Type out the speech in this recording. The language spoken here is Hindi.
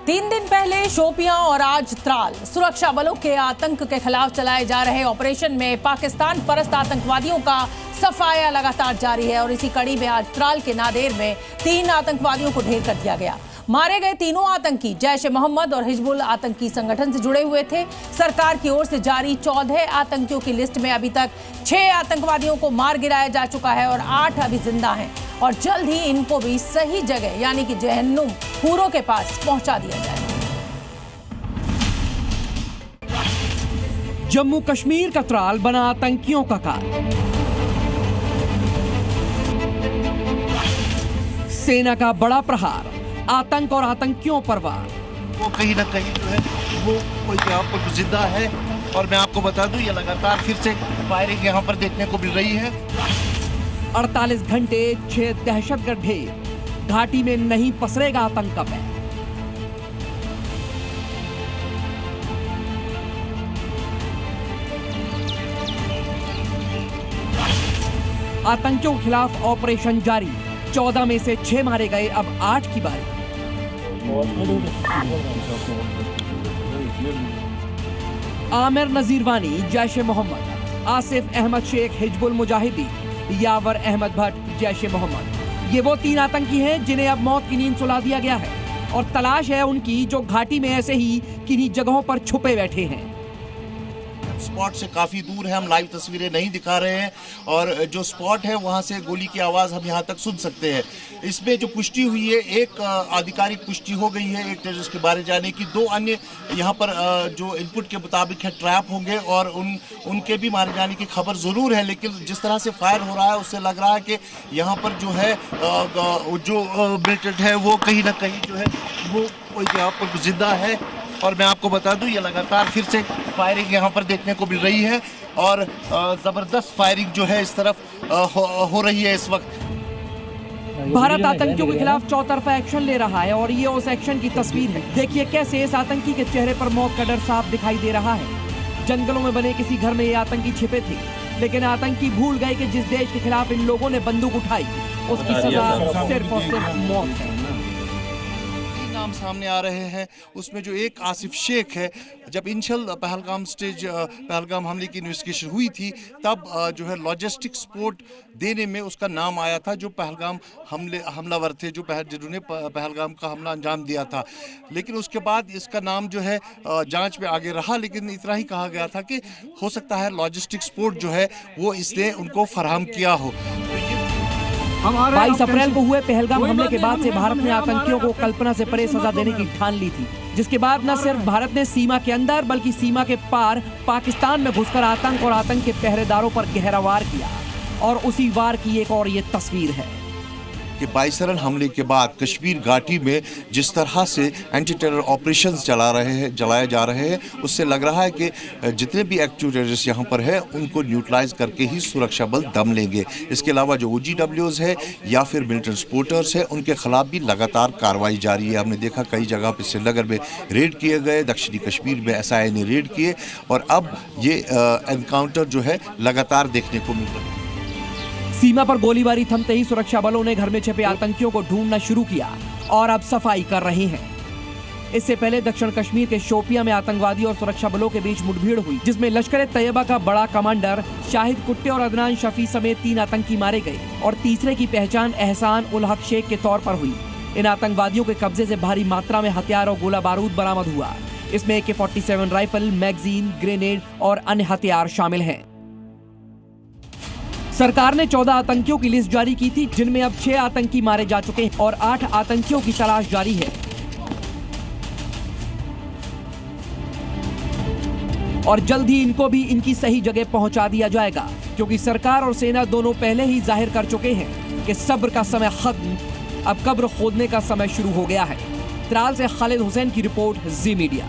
3 दिन पहले शोपियां और आज त्राल। सुरक्षा बलों के आतंक के खिलाफ चलाए जा रहे ऑपरेशन में पाकिस्तान परस्त आतंकवादियों का सफाया लगातार जारी है और इसी कड़ी में आज त्राल के नादेर में 3 आतंकवादियों को ढेर कर दिया गया। मारे गए तीनों आतंकी जैश ए मोहम्मद और हिजबुल आतंकी संगठन से जुड़े हुए थे। सरकार की ओर से जारी 14 आतंकियों की लिस्ट में अभी तक 6 आतंकवादियों को मार गिराया जा चुका है और 8 अभी जिंदा हैं और जल्द ही इनको भी सही जगह यानी कि जहन्नुम हूरों के पास पहुंचा दिया जाएगा। जम्मू कश्मीर का त्राल बना आतंकियों का काल। सेना का बड़ा प्रहार, आतंक और आतंकियों पर वार। वो कहीं ना कहीं जो है वो कोई यहाँ पर जिंदा है और मैं आपको बता दूं ये लगातार फिर से फायरिंग यहाँ पर देखने को मिल रही है। 48 घंटे 6 दहशतगर्द ढेर, घाटी में नहीं पसरेगा आतंक का पैर। आतंकियों के खिलाफ ऑपरेशन जारी, 14 में से 6 मारे गए, अब 8 की बारी। आमिर नजीरवानी जैश ए मोहम्मद, आसिफ अहमद शेख हिजबुल मुजाहिदीन, यावर अहमद भट्ट जैश ए मोहम्मद। ये वो 3 आतंकी हैं जिन्हें अब मौत की नींद सुला दिया गया है और तलाश है उनकी जो घाटी में ऐसे ही किन्हीं जगहों पर छुपे बैठे हैं। स्पॉट से काफी दूर है, हम लाइव तस्वीरें नहीं दिखा रहे हैं और जो स्पॉट है वहां से गोली की आवाज हम यहां तक सुन सकते हैं। इसमें जो पुष्टि हुई है, एक आधिकारिक पुष्टि हो गई है एक टेररिस्ट के बारे जाने की। 2 अन्य यहां पर जो इनपुट के मुताबिक है ट्रैप होंगे और उनके भी मारे जाने की खबर जरूर है, लेकिन जिस तरह से फायर हो रहा है उससे लग रहा है कि यहाँ पर जो है जो मिलिटेंट है वो कहीं ना कहीं जो है वो कोई यहाँ पर जिंदा है और मैं आपको बता दूं ये लगातार फिर से फायरिंग यहाँ पर देखने को मिल रही है और जबरदस्त फायरिंग जो है इस तरफ हो रही है इस वक्त। भारत आतंकियों के खिलाफ चौतरफा एक्शन ले रहा है और ये उस एक्शन की तस्वीर है। देखिए कैसे इस आतंकी के चेहरे पर मौत का डर साफ दिखाई दे रहा है। जंगलों में बने किसी घर में ये आतंकी छिपे थे, लेकिन आतंकी भूल गए कि जिस देश के खिलाफ इन लोगों ने बंदूक उठाई उसकी सजा सिर्फ और सिर्फ मौत है। नाम सामने आ रहे हैं उसमें जो एक आसिफ शेख है, जब इनिशियल पहलगाम हमले की इन्वेस्टिगेशन हुई थी तब जो है लॉजिस्टिक सपोर्ट देने में उसका नाम आया था जो पहलगाम हमलावर थे जिन्होंने पहलगाम का हमला अंजाम दिया था। लेकिन उसके बाद इसका नाम जो है जांच में आगे रहा, लेकिन इतना ही कहा गया था कि हो सकता है लॉजिस्टिक सपोर्ट जो है वो इसने उनको फराहम किया हो। 22 अप्रैल को हुए पहलगाम हमले के बाद से भारत ने आतंकियों को कल्पना से परे सजा देने की ठान ली थी, जिसके बाद न सिर्फ भारत ने सीमा के अंदर बल्कि सीमा के पार पाकिस्तान में घुसकर आतंक और आतंक के पहरेदारों पर गहरा वार किया। और उसी वार की एक और ये तस्वीर है कि बाइसरन हमले के बाद कश्मीर घाटी में जिस तरह से एंटी टेरर ऑपरेशंस चलाए जा रहे हैं उससे लग रहा है कि जितने भी एक्टिव टेररिस्ट यहाँ पर है उनको न्यूट्रलाइज करके ही सुरक्षा बल दम लेंगे। इसके अलावा जो OGWs है या फिर मिलिटेंट सपोर्टर्स है उनके खिलाफ भी लगातार कार्रवाई जारी है। हमने देखा कई जगह पर श्रीनगर में रेड किए गए, दक्षिणी कश्मीर में SIA ने रेड किए और अब ये एनकाउंटर जो है लगातार देखने को मिल रहा है। सीमा पर गोलीबारी थमते ही सुरक्षा बलों ने घर में छिपे आतंकियों को ढूंढना शुरू किया और अब सफाई कर रहे हैं। इससे पहले दक्षिण कश्मीर के शोपियां में आतंकवादी और सुरक्षा बलों के बीच मुठभेड़ हुई, जिसमें लश्कर-ए-तैयबा का बड़ा कमांडर शाहिद कुट्टे और अदनान शफी समेत 3 आतंकी मारे गए और तीसरे की पहचान एहसान उल हक शेख के तौर पर हुई। इन आतंकवादियों के कब्जे से भारी मात्रा में हथियार और गोला बारूद बरामद हुआ। इसमें AK-47 राइफल, मैगजीन, ग्रेनेड और अन्य हथियार शामिल हैं। सरकार ने 14 आतंकियों की लिस्ट जारी की थी, जिनमें अब 6 आतंकी मारे जा चुके हैं और 8 आतंकियों की तलाश जारी है। और जल्द ही इनको भी इनकी सही जगह पहुंचा दिया जाएगा, क्योंकि सरकार और सेना दोनों पहले ही जाहिर कर चुके हैं कि सब्र का समय खत्म, अब कब्र खोदने का समय शुरू हो गया है। त्राल से खालिद हुसैन की रिपोर्ट, जी मीडिया।